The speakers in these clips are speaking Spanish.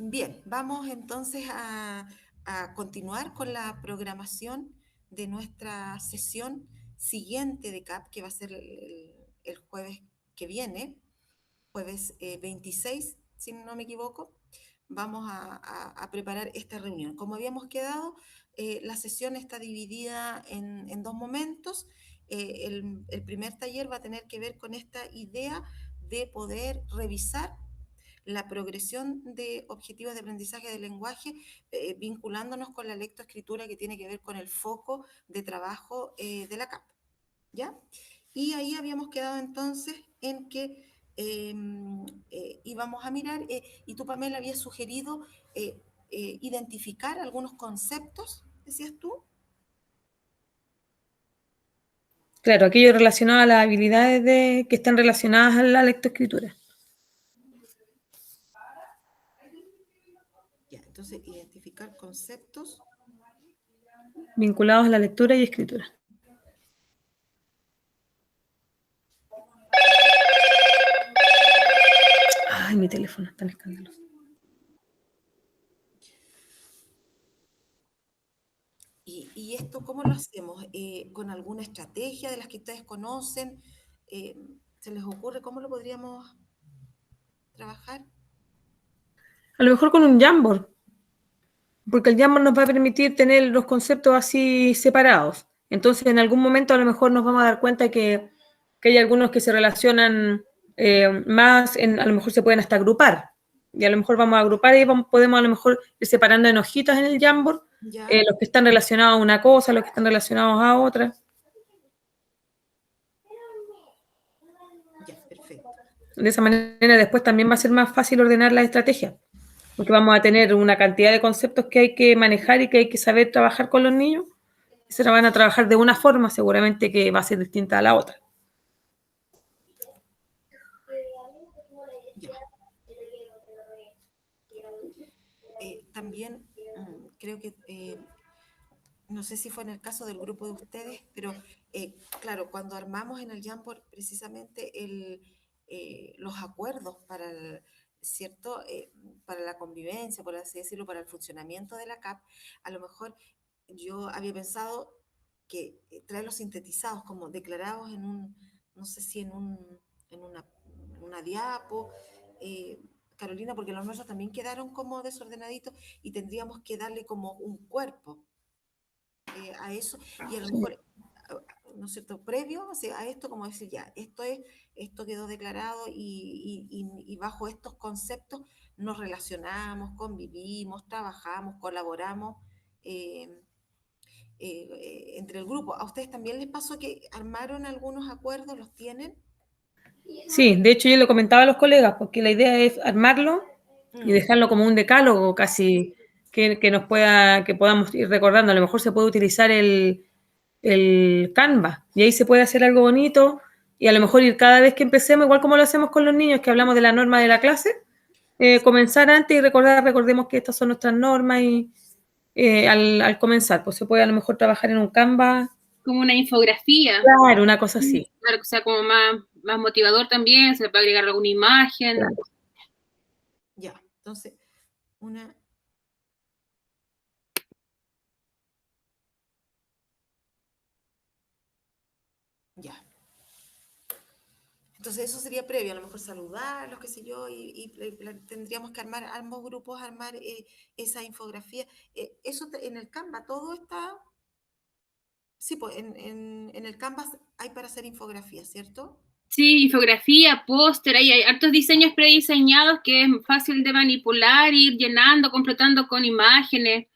Bien, vamos entonces a continuar con la programación de nuestra sesión siguiente de CAP, que va a ser el jueves que viene, jueves 26, si no me equivoco. Vamos a preparar esta reunión. Como habíamos quedado, la sesión está dividida en dos momentos. El primer taller va a tener que ver con esta idea de poder revisar la progresión de objetivos de aprendizaje del lenguaje, vinculándonos con la lectoescritura que tiene que ver con el foco de trabajo de la CAP, ¿ya? Y ahí habíamos quedado entonces en que íbamos a mirar, y tú, Pamela, habías sugerido identificar algunos conceptos, decías tú. Claro, aquello relacionado a las habilidades que están relacionadas a la lectoescritura. Ya, entonces, identificar conceptos vinculados a la lectura y escritura. Ay, mi teléfono es tan escandaloso. ¿Y esto cómo lo hacemos? ¿Con alguna estrategia de las que ustedes conocen? ¿Se les ocurre cómo lo podríamos trabajar? A lo mejor con un Jamboard, porque el Jamboard nos va a permitir tener los conceptos así separados. Entonces, en algún momento a lo mejor nos vamos a dar cuenta que hay algunos que se relacionan más, a lo mejor se pueden hasta agrupar. Y a lo mejor vamos a agrupar y podemos a lo mejor ir separando en hojitas en el Jamboard los que están relacionados a una cosa, los que están relacionados a otra. Ya, perfecto. De esa manera después también va a ser más fácil ordenar la estrategia, porque vamos a tener una cantidad de conceptos que hay que manejar y que hay que saber trabajar con los niños, y se la van a trabajar de una forma seguramente que va a ser distinta a la otra. Ya. También creo que, no sé si fue en el caso del grupo de ustedes, pero claro, cuando armamos en el Jamboard precisamente los acuerdos para ¿cierto? Para la convivencia, por así decirlo, para el funcionamiento de la CAP, a lo mejor yo había pensado que traerlos sintetizados, como declarados no sé si en una diapo, Carolina, porque los nuestros también quedaron como desordenaditos y tendríamos que darle como un cuerpo a eso, y a lo mejor, ¿no es cierto?, previo, o sea, a esto, como decir, ya, esto quedó declarado y bajo estos conceptos nos relacionamos, convivimos, trabajamos, colaboramos entre el grupo. ¿A ustedes también les pasó que armaron algunos acuerdos, los tienen? Sí, de hecho yo lo comentaba a los colegas, porque la idea es armarlo y dejarlo como un decálogo casi que podamos ir recordando. A lo mejor se puede utilizar el Canva y ahí se puede hacer algo bonito y a lo mejor ir cada vez que empecemos, igual como lo hacemos con los niños, que hablamos de la norma de la clase, comenzar antes y recordemos que estas son nuestras normas y al comenzar, pues se puede a lo mejor trabajar en un Canva. Como una infografía. Claro, una cosa así. Claro, que sea como más motivador también, se le puede agregar alguna imagen. Claro. Ya, entonces, Ya. Entonces eso sería previo, a lo mejor saludarlos, qué sé yo, y tendríamos que armar, ambos grupos, armar esa infografía. Eso en el Canva, todo está... Sí, pues en el Canvas hay para hacer infografía, ¿cierto? Sí, infografía, póster, hay hartos diseños prediseñados que es fácil de manipular, ir llenando, completando con imágenes.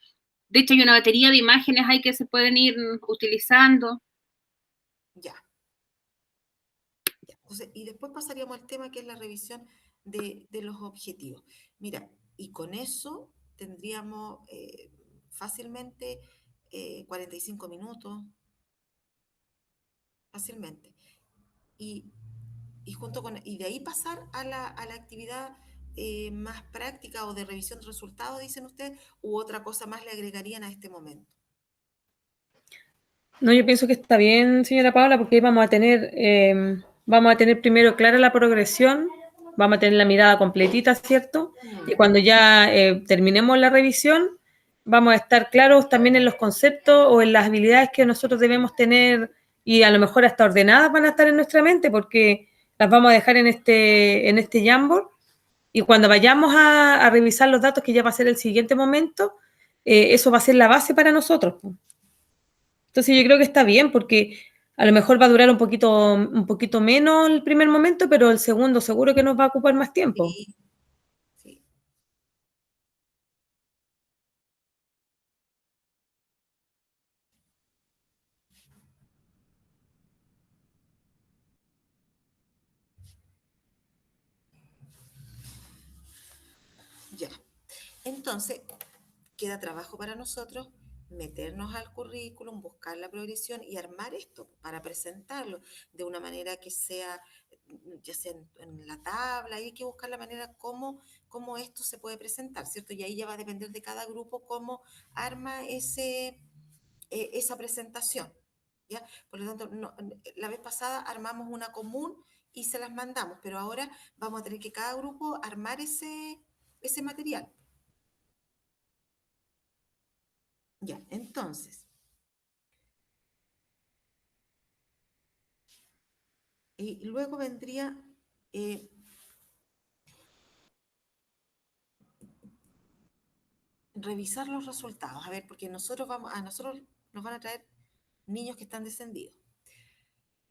De hecho, hay una batería de imágenes ahí que se pueden ir utilizando. Ya. Entonces, y después pasaríamos al tema que es la revisión de los objetivos. Mira, y con eso tendríamos fácilmente 45 minutos, fácilmente. Y de ahí pasar a la actividad más práctica o de revisión de resultados, dicen ustedes, u otra cosa más le agregarían a este momento. No, yo pienso que está bien, señora Paola, porque ahí vamos a tener primero clara la progresión vamos a tener la mirada completita, ¿cierto? Y cuando ya terminemos la revisión, vamos a estar claros también en los conceptos o en las habilidades que nosotros debemos tener y a lo mejor hasta ordenadas van a estar en nuestra mente porque las vamos a dejar en este Jamboard y cuando vayamos a revisar los datos, que ya va a ser el siguiente momento, eso va a ser la base para nosotros. Entonces yo creo que está bien porque a lo mejor va a durar un poquito menos el primer momento, pero el segundo seguro que nos va a ocupar más tiempo. Sí, sí. Ya. Entonces, queda trabajo para nosotros meternos al currículum, buscar la progresión y armar esto para presentarlo de una manera que sea, ya sea en la tabla, hay que buscar la manera cómo esto se puede presentar, ¿cierto? Y ahí ya va a depender de cada grupo cómo arma esa presentación, ¿ya? Por lo tanto, la vez pasada armamos una común y se las mandamos, pero ahora vamos a tener que cada grupo armar ese material. Ya, entonces, y luego vendría revisar los resultados. A ver, porque a nosotros nos van a traer niños que están descendidos.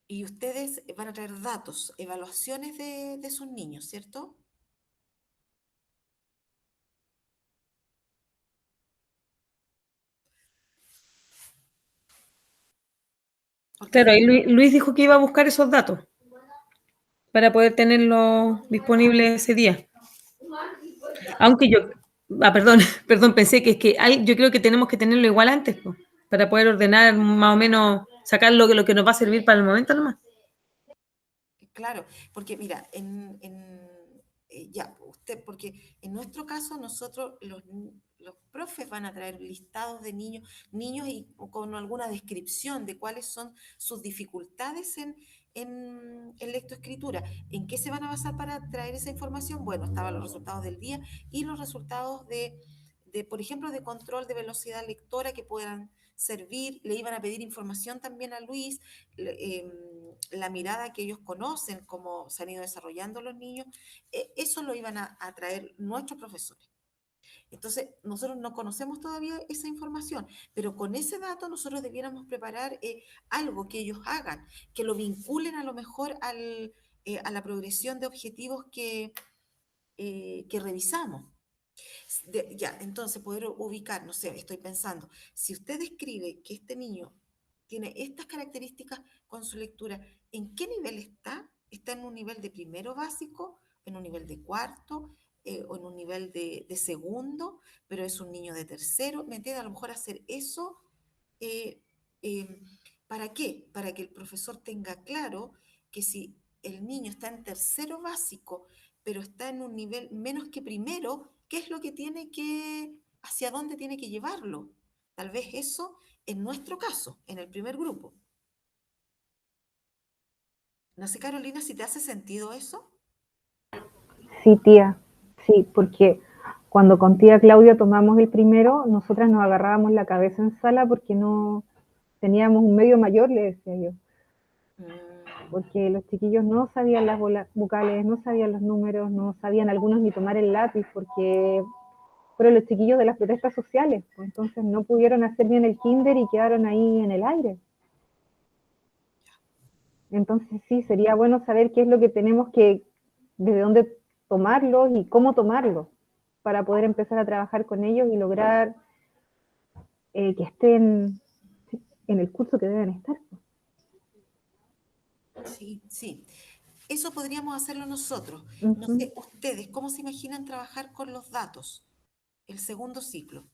Y ustedes van a traer datos, evaluaciones de sus niños, ¿cierto? Porque Claro, y Luis dijo que iba a buscar esos datos para poder tenerlos disponibles ese día. Aunque yo, perdón, pensé que es que yo creo que tenemos que tenerlo igual antes, pues, para poder ordenar más o menos, sacar lo que nos va a servir para el momento nomás. claro, porque mira, ya, porque en nuestro caso nosotros, los profes van a traer listados de niños y con alguna descripción de cuáles son sus dificultades en lectoescritura. ¿En qué se van a basar para traer esa información? Bueno, estaban los resultados del día y los resultados por ejemplo, de control de velocidad lectora que puedan servir. Le iban a pedir información también a Luis, la mirada que ellos conocen, cómo se han ido desarrollando los niños, eso lo iban a traer nuestros profesores. Entonces, nosotros no conocemos todavía esa información, pero con ese dato nosotros debiéramos preparar algo que ellos hagan, que lo vinculen a lo mejor a la progresión de objetivos que revisamos. Ya, entonces poder ubicar, no sé, estoy pensando, si usted describe que este niño tiene estas características con su lectura, ¿en qué nivel está? ¿Está en un nivel de primero básico, en un nivel de cuarto, o en un nivel de segundo, pero es un niño de tercero? ¿Me entiende? A lo mejor hacer eso, eh, eh, ¿para qué? Para que el profesor tenga claro que si el niño está en tercero básico, pero está en un nivel menos que primero, ¿qué es lo que hacia dónde tiene que llevarlo? Tal vez eso en nuestro caso, en el primer grupo. No sé, Carolina, si te hace sentido eso. Sí, tía, sí, porque cuando con tía Claudia tomamos el primero, nosotras nos agarrábamos la cabeza en sala porque no teníamos un medio mayor, le decía yo. Porque los chiquillos no sabían las vocales, no sabían los números, no sabían algunos ni tomar el lápiz, porque fueron los chiquillos de las protestas sociales, pues entonces no pudieron hacer bien el kinder y quedaron ahí en el aire. Entonces sí, sería bueno saber qué es lo que tenemos desde dónde tomarlos y cómo tomarlos, para poder empezar a trabajar con ellos y lograr que estén en el curso que deben estar. Sí, sí. Eso podríamos hacerlo nosotros. Uh No -huh. sé, ustedes, ¿cómo se imaginan trabajar con los datos? El segundo ciclo.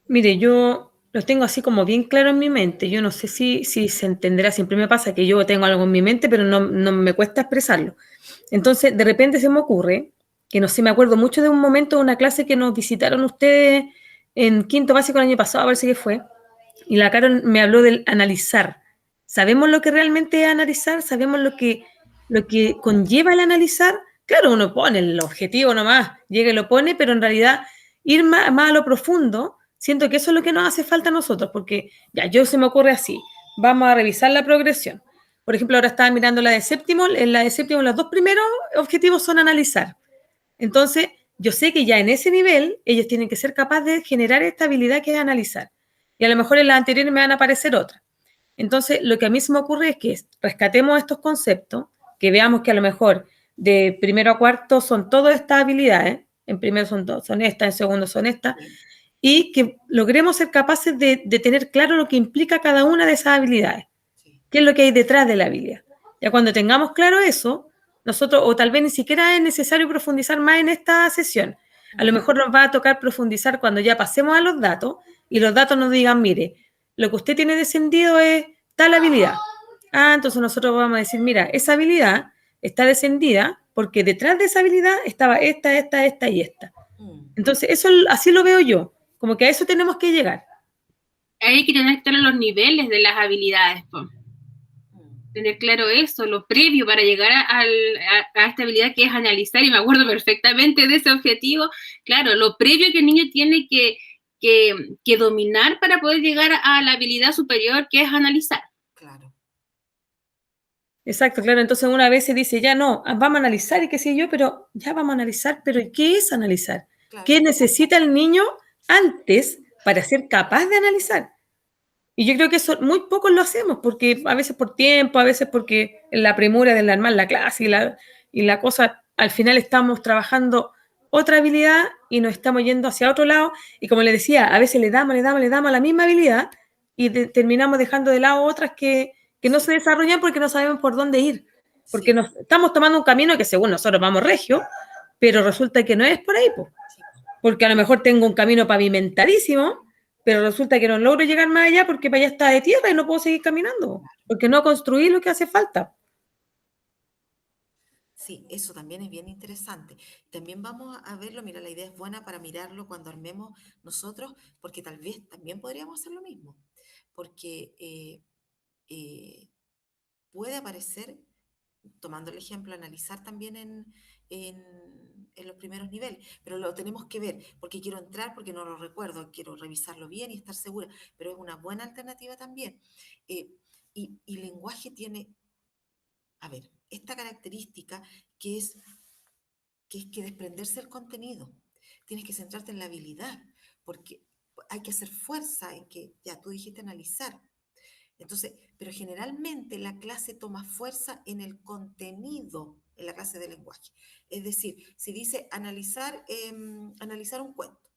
Mire, yo lo tengo así como bien claro en mi mente. Yo no sé si se entenderá. Siempre me pasa que yo tengo algo en mi mente, pero no me cuesta expresarlo. Entonces, de repente se me ocurre, que no sé, me acuerdo mucho de un momento de una clase que nos visitaron ustedes en quinto básico el año pasado, a ver si qué fue, y la Carol me habló del analizar, sabemos lo que realmente es analizar, sabemos lo que conlleva el analizar. Claro, uno pone el objetivo nomás, llega y lo pone, pero en realidad ir más a lo profundo, siento que eso es lo que nos hace falta a nosotros, porque ya, yo se me ocurre así, vamos a revisar la progresión. Por ejemplo, ahora estaba mirando la de séptimo, en la de séptimo los 2 primeros objetivos son analizar. Entonces, yo sé que ya en ese nivel ellos tienen que ser capaces de generar esta habilidad que es analizar. Y a lo mejor en las anteriores me van a aparecer otras. Entonces, lo que a mí se me ocurre es que rescatemos estos conceptos, que veamos que a lo mejor de primero a cuarto son todas estas habilidades, en primero son estas, en segundo son estas, y que logremos ser capaces de tener claro lo que implica cada una de esas habilidades, qué es lo que hay detrás de la habilidad. Ya cuando tengamos claro eso, nosotros, o tal vez ni siquiera es necesario profundizar más en esta sesión. A lo mejor nos va a tocar profundizar cuando ya pasemos a los datos y los datos nos digan, mire, lo que usted tiene descendido es tal habilidad. Entonces nosotros vamos a decir, mira, esa habilidad está descendida porque detrás de esa habilidad estaba esta y esta. Entonces, eso así lo veo yo, como que a eso tenemos que llegar. Hay que tener claro los niveles de las habilidades, po. Tener claro eso, lo previo para llegar a esta habilidad que es analizar, y me acuerdo perfectamente de ese objetivo. Claro, lo previo que el niño tiene que dominar para poder llegar a la habilidad superior que es analizar. Claro. Exacto, claro. Entonces una vez se dice, ya no, vamos a analizar y qué sé yo, pero ya vamos a analizar, pero ¿qué es analizar? Claro. ¿Qué necesita el niño antes para ser capaz de analizar? Y yo creo que eso muy pocos lo hacemos, porque a veces por tiempo, a veces porque en la premura de armar la clase y la cosa, al final estamos trabajando otra habilidad y nos estamos yendo hacia otro lado. Y como le decía, a veces le damos a la misma habilidad y terminamos dejando de lado otras que no se desarrollan porque no sabemos por dónde ir. Porque nos estamos tomando un camino que según nosotros vamos regio, pero resulta que no es por ahí, po. Porque a lo mejor tengo un camino pavimentadísimo, pero resulta que no logro llegar más allá porque para allá está de tierra y no puedo seguir caminando, porque no construí lo que hace falta. Sí, eso también es bien interesante. También vamos a verlo, mira, la idea es buena para mirarlo cuando armemos nosotros, porque tal vez también podríamos hacer lo mismo, porque puede aparecer, tomando el ejemplo, analizar también en los primeros niveles, pero lo tenemos que ver, porque quiero entrar, porque no lo recuerdo, quiero revisarlo bien y estar segura, pero es una buena alternativa también. Y lenguaje tiene, a ver, esta característica que es que desprenderse del contenido. Tienes que centrarte en la habilidad, porque hay que hacer fuerza en que, ya tú dijiste analizar. Entonces, pero generalmente la clase toma fuerza en el contenido, en la clase de lenguaje. Es decir, si dice analizar un cuento,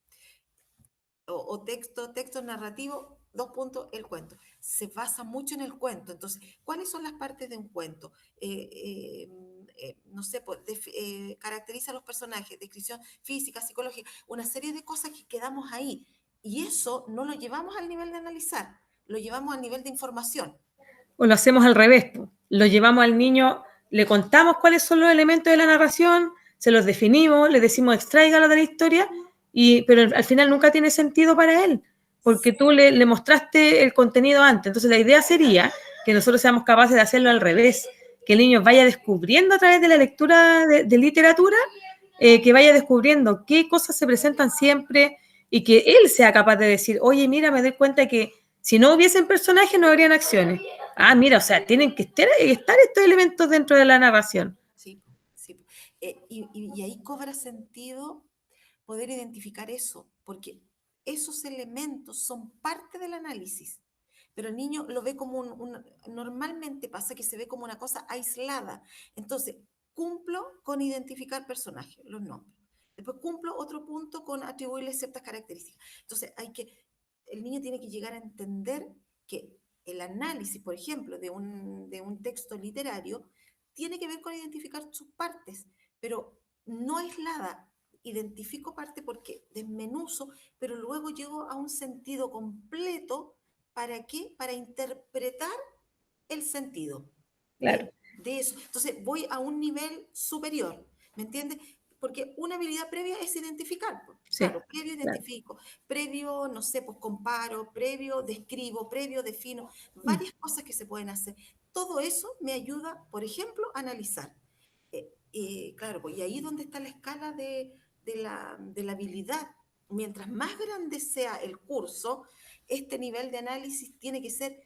o texto narrativo, 2 puntos, el cuento. Se basa mucho en el cuento. Entonces, ¿cuáles son las partes de un cuento? No sé, pues, caracteriza a los personajes, descripción física, psicológica, una serie de cosas que quedamos ahí. Y eso no lo llevamos al nivel de analizar, lo llevamos al nivel de información. O lo hacemos al revés, po. Lo llevamos al niño, le contamos cuáles son los elementos de la narración, se los definimos, le decimos extráigalo de la historia, pero al final nunca tiene sentido para él, porque tú le mostraste el contenido antes. Entonces la idea sería que nosotros seamos capaces de hacerlo al revés, que el niño vaya descubriendo a través de la lectura de literatura, que vaya descubriendo qué cosas se presentan siempre y que él sea capaz de decir, oye, mira, me doy cuenta que si no hubiesen personajes no habrían acciones. Mira, o sea, tienen que estar estos elementos dentro de la narración. Sí, sí. Y ahí cobra sentido poder identificar eso, porque esos elementos son parte del análisis, pero el niño lo ve como normalmente pasa que se ve como una cosa aislada. Entonces, cumplo con identificar personajes, los nombres. Después cumplo otro punto con atribuirle ciertas características. Entonces, el niño tiene que llegar a entender que el análisis, por ejemplo, de un texto literario, tiene que ver con identificar sus partes, pero no aislada. Identifico parte porque desmenuzo, pero luego llego a un sentido completo. ¿Para qué? Para interpretar el sentido Claro. de eso. Entonces voy a un nivel superior, ¿me entiendes? porque una habilidad previa es identificar. Pues. Sí, Claro, previo claro. identifico, previo, no sé, pues comparo, previo describo, previo defino, varias cosas que se pueden hacer. Todo eso me ayuda, por ejemplo, a analizar. Claro, pues, y ahí es donde está la escala de la habilidad. Mientras más grande sea el curso, este nivel de análisis tiene que ser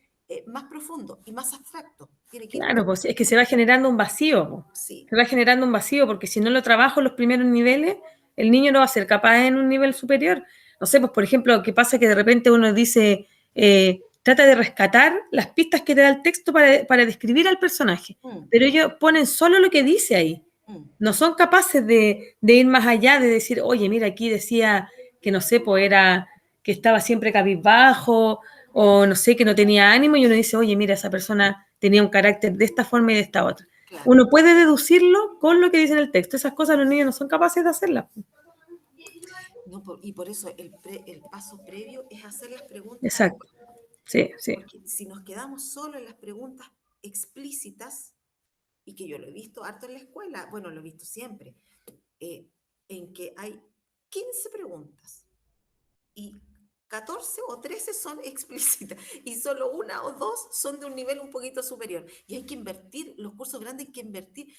más profundo y más abstracto. Tiene que ir Claro, pues es que se va generando un vacío, po. sí. Se va generando un vacío, porque si no lo trabajo en los primeros niveles, el niño no va a ser capaz en un nivel superior. No sé, pues por ejemplo, ¿qué pasa? Que de repente uno dice, trata de rescatar las pistas que te da el texto para describir al personaje, pero ellos ponen solo lo que dice ahí. No son capaces de ir más allá, de decir, oye, mira, aquí decía que no sé, pues era que estaba siempre cabizbajo, o no sé, que no tenía ánimo, y uno dice, oye, mira, esa persona tenía un carácter de esta forma y de esta otra. Claro. Uno puede deducirlo con lo que dice en el texto. Esas cosas los niños no son capaces de hacerlas. No, y por eso el paso previo es hacer las preguntas. Exacto. Sí, sí. Porque si nos quedamos solo en las preguntas explícitas, y que yo lo he visto harto en la escuela, bueno, lo he visto siempre, en que hay 15 preguntas y 14 o 13 son explícitas y solo una o dos son de un nivel un poquito superior. Y hay que invertir, los cursos grandes hay que invertir.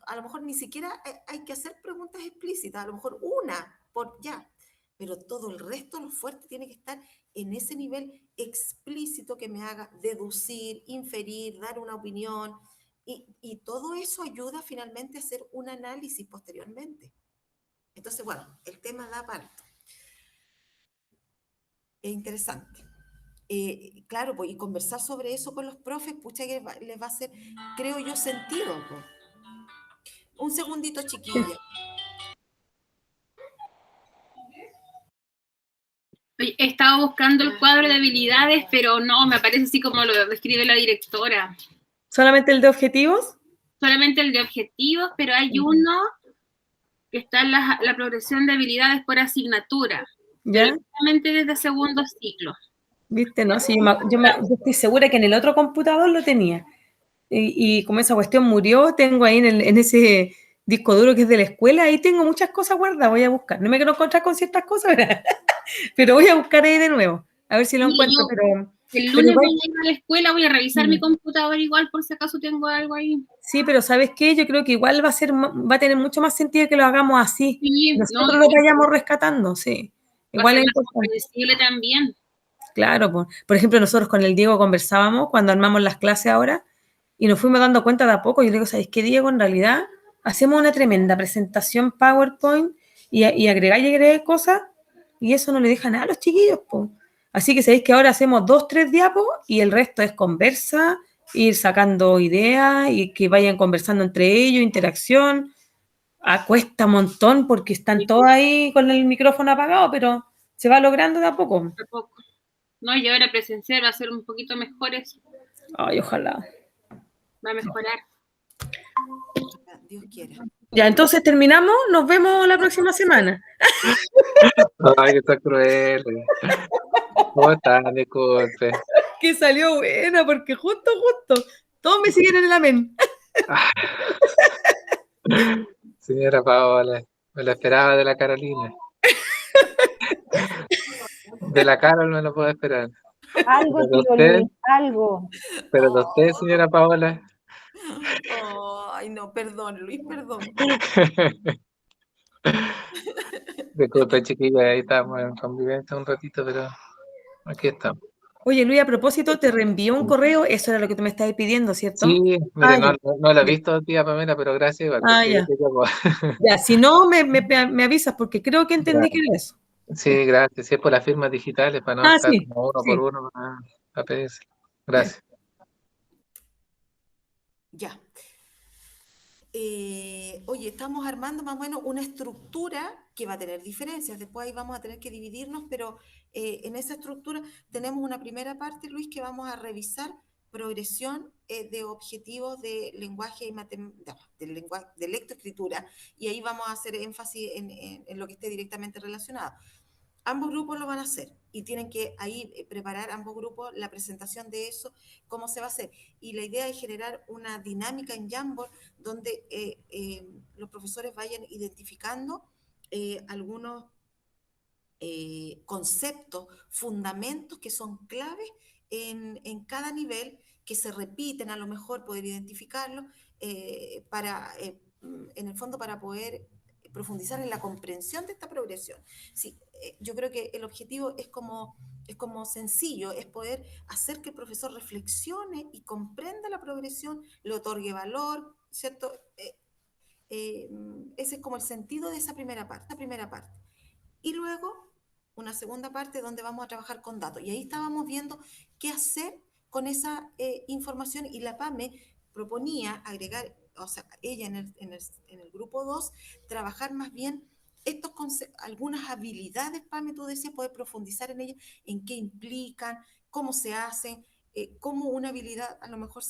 A lo mejor ni siquiera hay que hacer preguntas explícitas, a lo mejor una por ya. Pero todo el resto, lo fuerte, tiene que estar en ese nivel explícito que me haga deducir, inferir, dar una opinión. Y todo eso ayuda finalmente a hacer un análisis posteriormente. Entonces, bueno, el tema da parto. Es interesante. Claro, pues, y conversar sobre eso con los profes, pucha, que les va a hacer, creo yo, sentido. Pues. Un segundito, chiquilla. Oye, he estado buscando el cuadro de habilidades, pero no, me parece así como lo describe la directora. ¿Solamente el de objetivos? Solamente el de objetivos, pero hay uno que está en la progresión de habilidades por asignatura. ¿Ya? Solamente desde segundo ciclo. ¿Viste? No, sí, yo estoy segura que en el otro computador lo tenía. Y como esa cuestión murió, tengo ahí en ese disco duro que es de la escuela, ahí tengo muchas cosas guardadas, voy a buscar. No me quiero encontrar con ciertas cosas, ¿verdad? Pero voy a buscar ahí de nuevo, a ver si lo encuentro. El lunes voy a ir a la escuela, voy a revisar mi computador igual por si acaso tengo algo ahí. Sí, pero ¿sabes qué? Yo creo que igual va a tener mucho más sentido que lo hagamos así. Sí, Nosotros lo vayamos rescatando, sí. Igual es importante. Comprensible también. Claro, por ejemplo, nosotros con el Diego conversábamos cuando armamos las clases ahora y nos fuimos dando cuenta de a poco. Yo le digo, ¿sabes qué, Diego? En realidad hacemos una tremenda presentación PowerPoint y agregar cosas y eso no le deja nada a los chiquillos, po. Así que sabéis que ahora hacemos 2, 3 diapos y el resto es conversa, ir sacando ideas y que vayan conversando entre ellos, interacción. Cuesta un montón porque están todos ahí con el micrófono apagado, pero se va logrando de a poco. De a poco. No, y ahora presencial va a ser un poquito mejor eso. Ay, ojalá. Va a mejorar. Dios quiera. Ya, entonces terminamos, nos vemos la próxima semana. Ay, que está cruel. ¿Cómo están? Disculpe. Que salió buena, porque justo, todos me siguen en el amén. Señora Paola, me lo esperaba de la Carolina. De la Carol no lo puedo esperar. Algo, Pero tío usted, Luis, algo. pero de usted, señora Paola. Ay, no, perdón, Luis, perdón. Disculpe, chiquilla, ahí estamos en convivencia un ratito, pero aquí estamos. Oye, Luis, a propósito, te reenvió un correo, eso era lo que tú me estabas pidiendo, ¿cierto? Sí, mire, ya. no lo he visto, tía Pamela, pero gracias igual. Porque Ya. Ya, si no, me avisas, porque creo que entendí que era eso. Sí, gracias. Si es por las firmas digitales, para no estar Sí, como uno por uno, para pedirse. Gracias. Ya. Oye, estamos armando más o menos una estructura que va a tener diferencias. Después ahí vamos a tener que dividirnos, pero en esa estructura tenemos una primera parte, Luis, que vamos a revisar progresión de objetivos de lenguaje y de lectoescritura, y ahí vamos a hacer énfasis en lo que esté directamente relacionado. Ambos grupos lo van a hacer y tienen que ahí preparar ambos grupos la presentación de eso, cómo se va a hacer. Y la idea es generar una dinámica en Jamboard donde los profesores vayan identificando algunos conceptos, fundamentos que son claves en cada nivel, que se repiten, a lo mejor poder identificarlos, en el fondo para poder profundizar en la comprensión de esta progresión. Sí, yo creo que el objetivo es como sencillo, es poder hacer que el profesor reflexione y comprenda la progresión, le otorgue valor, ¿cierto? Ese es como el sentido de esa primera parte. Y luego una segunda parte donde vamos a trabajar con datos. Y ahí estábamos viendo qué hacer con esa información, y la PAME proponía agregar, o sea, ella en el grupo 2, trabajar más bien algunas habilidades, PAME, tú decías, poder profundizar en ellas, en qué implican, cómo se hacen, cómo una habilidad a lo mejor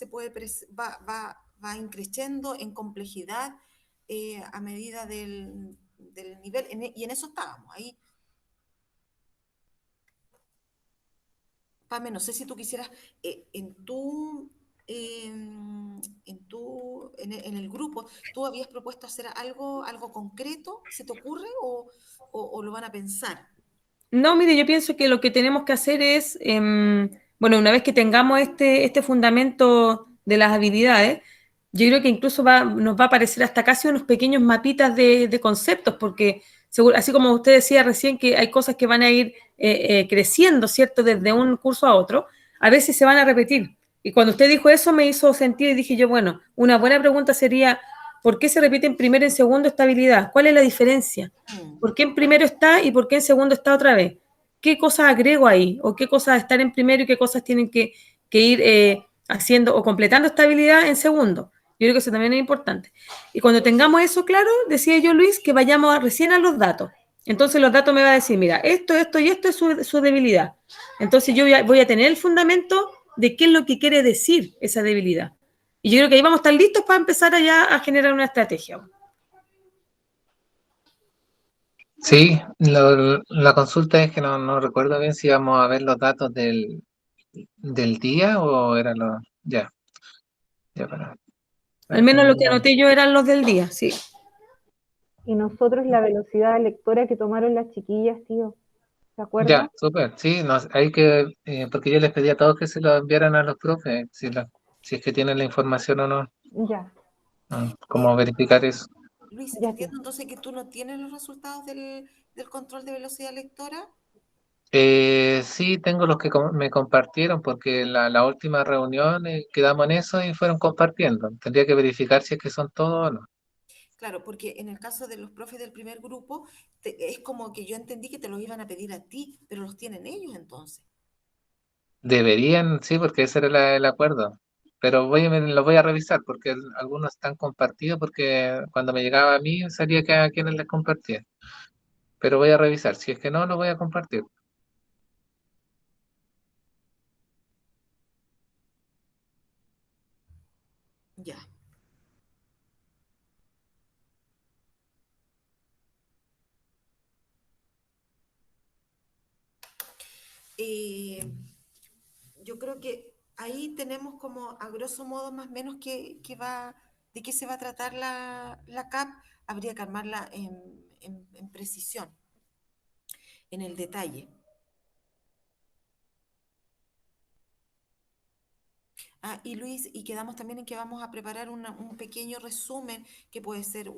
va increciendo en complejidad a medida del nivel, y en eso estábamos ahí. Pame, no sé si tú quisieras, en el grupo, ¿tú habías propuesto hacer algo concreto? ¿Se te ocurre o lo van a pensar? No, mire, yo pienso que lo que tenemos que hacer es, bueno, una vez que tengamos este fundamento de las habilidades, yo creo que incluso nos va a aparecer hasta casi unos pequeños mapitas de conceptos, porque así como usted decía recién que hay cosas que van a ir creciendo, ¿cierto? Desde un curso a otro, a veces se van a repetir. Y cuando usted dijo eso me hizo sentido y dije yo, bueno, una buena pregunta sería, ¿por qué se repite en primero y en segundo esta habilidad? ¿Cuál es la diferencia? ¿Por qué en primero está y por qué en segundo está otra vez? ¿Qué cosas agrego ahí? ¿O qué cosas están en primero y qué cosas tienen que ir haciendo o completando esta habilidad en segundo? Yo creo que eso también es importante. Y cuando tengamos eso claro, decía yo, Luis, que vayamos recién a los datos. Entonces los datos me va a decir, mira, esto y esto es su debilidad. Entonces yo voy a tener el fundamento de qué es lo que quiere decir esa debilidad. Y yo creo que ahí vamos a estar listos para empezar allá a generar una estrategia. Sí, la consulta es que no recuerdo bien si íbamos a ver los datos del día o eran los... Ya, ya Al para menos lo tenerlo. que anoté yo eran los del día, sí. Y nosotros la velocidad de lectora que tomaron las chiquillas, tío, ¿se acuerda? Ya, súper, sí, hay que, porque yo les pedí a todos que se lo enviaran a los profes, si es que tienen la información o no, Ya, cómo verificar eso. Luis, ya, tío. entiendo entonces que tú no tienes los resultados del control de velocidad lectora. Sí, tengo los que me compartieron, porque la última reunión quedamos en eso y fueron compartiendo. Tendría que verificar si es que son todos o no. Claro, porque en el caso de los profes del primer grupo, es como que yo entendí que te los iban a pedir a ti, pero los tienen ellos entonces. Deberían, sí, porque ese era el acuerdo. Pero lo voy a revisar porque algunos están compartidos porque cuando me llegaba a mí salía que a quienes les compartía. Pero voy a revisar. Si es que no, lo voy a compartir. Ya. Eh, yo creo que ahí tenemos como a grosso modo más o menos de qué se va a tratar la CAP. Habría que armarla en precisión, en el detalle. Y Luis, y quedamos también en que vamos a preparar un pequeño resumen que puede ser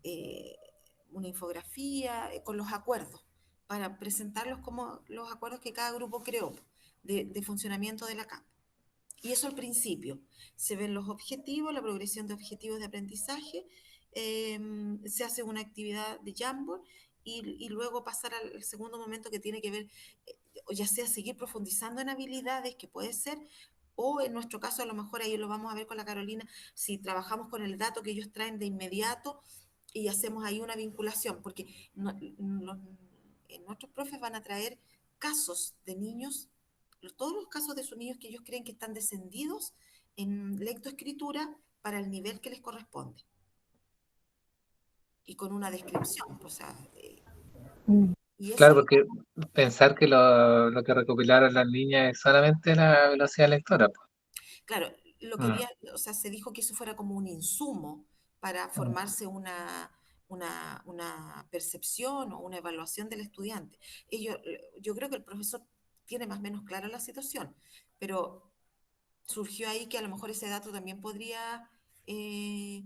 eh, una infografía con los acuerdos, para presentarlos como los acuerdos que cada grupo creó de funcionamiento de la CAP. Y eso al principio. Se ven los objetivos, la progresión de objetivos de aprendizaje, se hace una actividad de Jamboard y luego pasar al segundo momento que tiene que ver, ya sea seguir profundizando en habilidades, que puede ser, o en nuestro caso a lo mejor ahí lo vamos a ver con la Carolina, si trabajamos con el dato que ellos traen de inmediato y hacemos ahí una vinculación, porque nuestros profes van a traer casos de niños, todos los casos de sus niños que ellos creen que están descendidos en lectoescritura para el nivel que les corresponde. Y con una descripción, o sea, Mm. Y eso Claro, es lo porque pensar que lo que recopilaron las niñas es solamente la velocidad lectora, pues. claro, lo Mm, quería, o sea, se dijo que eso fuera como un insumo para mm. formarse una percepción o una evaluación del estudiante. Yo creo que el profesor tiene más o menos clara la situación, pero surgió ahí que a lo mejor ese dato también podría eh,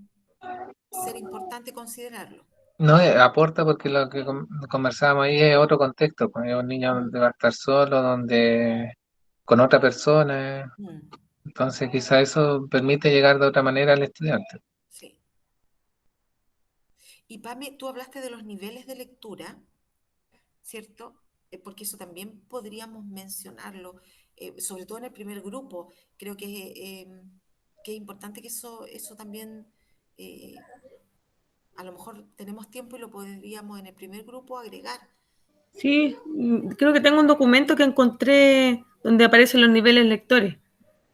ser importante considerarlo. No, aporta porque lo que conversábamos ahí es otro contexto, pues es un niño Mm, donde va a estar solo, donde con otra persona, mm, entonces quizá eso permite llegar de otra manera al estudiante. sí. Y Pame, tú hablaste de los niveles de lectura, ¿cierto? Porque eso también podríamos mencionarlo, sobre todo en el primer grupo. Creo que es importante que eso también, eh, a lo mejor tenemos tiempo y lo podríamos en el primer grupo agregar. Sí, creo que tengo un documento que encontré donde aparecen los niveles lectores.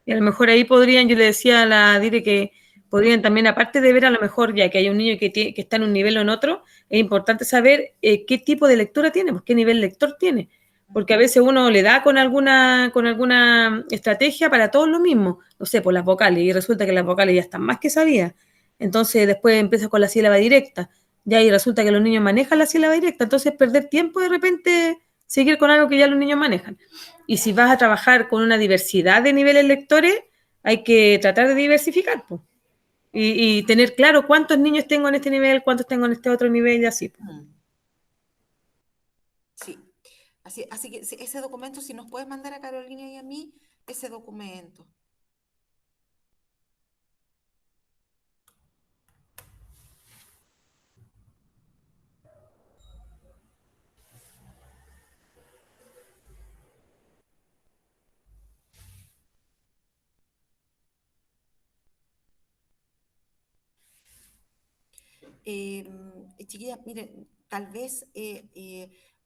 Y a lo mejor ahí podrían, yo le decía a la Dire que podrían también, aparte de ver a lo mejor ya que hay un niño que está en un nivel o en otro, es importante saber qué tipo de lectura tiene, pues, qué nivel lector tiene. Porque a veces uno le da con alguna estrategia para todos lo mismo, no sé, por las vocales, y resulta que las vocales ya están más que sabidas. Entonces después empieza con la sílaba directa, ya y resulta que los niños manejan la sílaba directa, entonces perder tiempo de repente seguir con algo que ya los niños manejan. Y si vas a trabajar con una diversidad de niveles lectores, hay que tratar de diversificar, pues. Y tener claro cuántos niños tengo en este nivel, cuántos tengo en este otro nivel y así, pues. Mm, sí, así que sí, ese documento, si nos puedes mandar a Carolina y a mí, ese documento. Eh, Chiquillas, miren, tal vez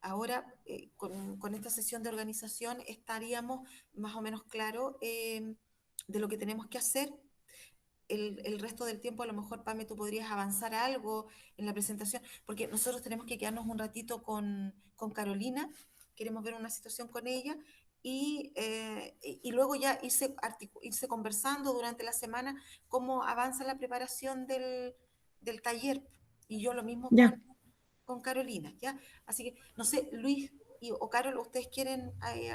ahora con esta sesión de organización estaríamos más o menos claros de lo que tenemos que hacer. El resto del tiempo a lo mejor, Pame, tú podrías avanzar algo en la presentación, porque nosotros tenemos que quedarnos un ratito con Carolina, queremos ver una situación con ella y luego ya irse conversando durante la semana cómo avanza la preparación del taller. Y yo lo mismo Ya. con Carolina, ¿ya? Así que, no sé, Luis o Carol, ¿ustedes quieren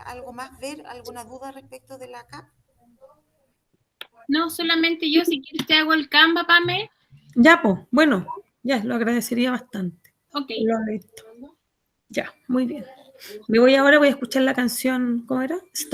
algo más ver, alguna duda respecto de la CAP? No, solamente yo, si quieres te hago el Canva, Pame. Ya, pues, bueno, ya, lo agradecería bastante. Ok. Lo listo. Ya, muy bien. Me voy ahora, voy a escuchar la canción, ¿cómo era? Stop.